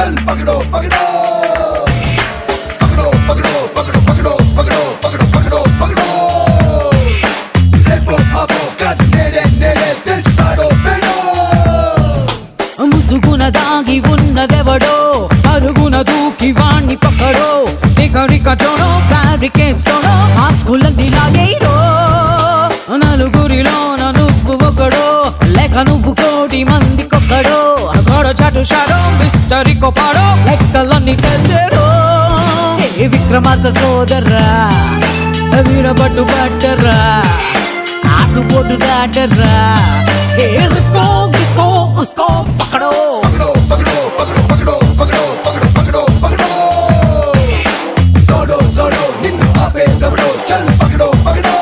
चल पकड़ो पकड़ो पकड़ो पकड़ो पकड़ो पकड़ो पकड़ो पकड़ो पकड़ो पकड़ो రేపో ఆపో కట్ నేడే నేడే తెచ్చుతాడో పెడో ముసుగున దాగి ఉన్నదెవడో అరుగున దూకి వాణ్ణి పక్కడో రికటోనో బ్యారికేడ్స్తోనో మాస్కులన్నీ లాగేయరో నలుగురిలోన నువ్వు ఒకడో లేక నువ్వు కోటి మందికొక్కడో గొడ చాటు షాడో మిస్టరీ కొపాడో లెక్కలన్నీ తెచ్చరో ఏ విక్రమార్క సోదర్రా వీరబట్టు పట్టర్రా ఆటుపోటు దాటర్రా ఏ రిస్కో గిస్కో ఉస్కో పక్కడో पकड़ो पकड़ो पकड़ो पकड़ो पकड़ो पकड़ो पकड़ो दौड़ो दौड़ो निन्नु आपे दबड़ो चल पकड़ो पकड़ो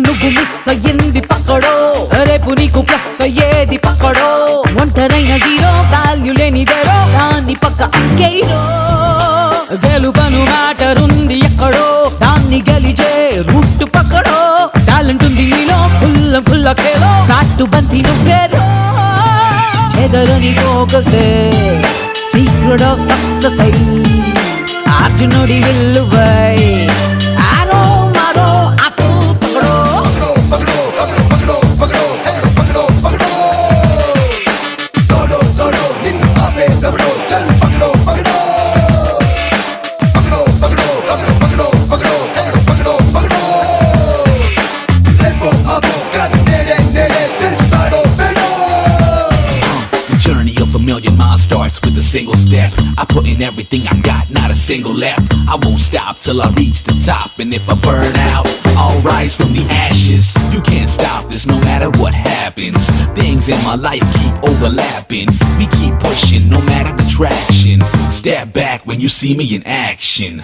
నువ్వు మిస్ అయ్యింది పక్కడో రేపు నీకు ప్లస్ అయ్యేది పక్కడో ఒంటరైన జీరో వాల్యూ లేనిదేరో దాన్ని పక్క అంకేరో గెలుపను మ్యాటరుంది ఎక్కడో దాన్ని గెలిచే రూట్ పక్కడో టాలెంట్ ఉంది నీలో ఫుల్ల కేలో నాటు బంతి నువ్వేరో చెదరని ఫోకసే సీక్రెట్ ఆఫ్ సక్సెస్ అయి ఆర్జునుడి విల్లువై ఆరో మారో అప్పు पकड़ो पकड़ो पकड़ो पकड़ो पकड़ो पकड़ो दौड़ो दौड़ो निन्नु आपे दबड़ो चल पकड़ो पकड़ो पकड़ो पकड़ो पकड़ो पकड़ो पकड़ो पकड़ो पकड़ो రేపో ఆపో కట్ నేడే నేడే తెచ్చుతాడో పెడో The journey of a million miles starts with a single step. I put in everything I got, not a single left. I won't stop till I reach the top. And if I burn out, I'll rise from the ashes. You can't stop this no matter what happens. Things in my life keep overlapping. We keep pushing no matter the traction. Step back when you see me in action.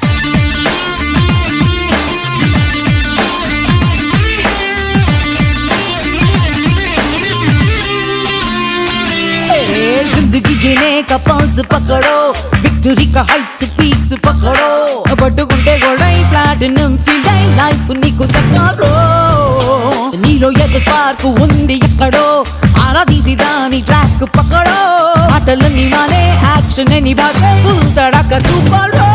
जिंदगी जीने का pulse पकड़ो victory का Heights peaks पकड़ो పట్టుకుంటే గొడై platinum field అయి life నీకు దక్కరో నీలో ఏదో స్పార్క్ ఉంది ఎక్కడో ఆరాధీసి దాని ట్రాక్ పక్కడో మాటలన్నీ మానే యాక్షన్ అని బాగా ఫుల్ తడక చూపడో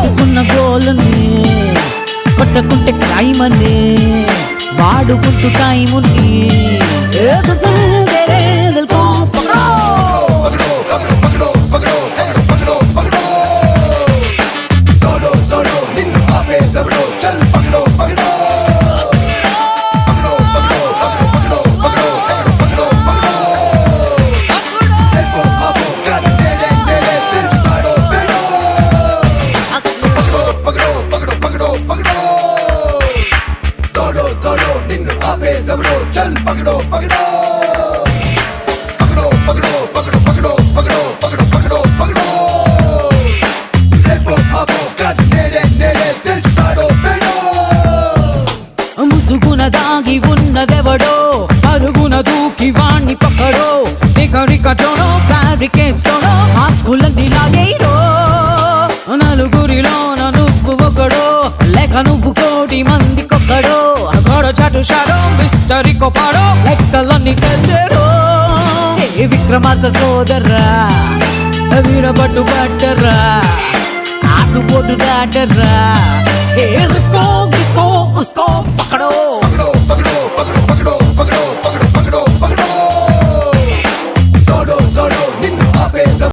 పెట్టుకున్న గోల్ని కొట్టకుంటే క్రైమ్ అని వాడుకుంటూ టైముని ఏదో పక్కడో पकड़ो पकड़ो पकड़ो पकड़ो पकड़ो दौड़ो दौड़ो निन्नु आपे दबड़ो चल पकड़ो पकड़ो पकड़ो पकड़ो पकड़ो पकड़ो पकड़ो రేపో ఆపో కట్ నేడే నేడే తెచ్చుతాడో పెడో పకड़ो पकड़ो पकड़ो पकड़ो दौड़ो दौड़ो निन्नु आपे दबड़ो चल पकड़ो पकड़ो पकड़ो पकड़ो पकड़ो पकड़ो पकड़ो पकड़ो पकड़ो రేపో ఆపో కట్ నేడే నేడే తెచ్చుతాడో పెడో ముసుగున దాగి ఉన్నదెవడో అరుగున దూకి వాణ్ణి పక్కడో రికటోనో బ్యారికేడ్స్తోనో మాస్కులన్నీ లాగేయరో నలుగురిలోన నువ్వు ఒకడో లేక నువ్వు కోటి మందికొక్కడో గొడ చాటు షాడో మిస్టరీ కొపాడో లెక్కలన్నీ తెచ్చరో ఏ విక్రమార్క సోదర్రా వీరబట్టు పట్టర్రా ఆటుపోటు దాటర్రా ఏ రిస్కో గిస్కో ఉస్కో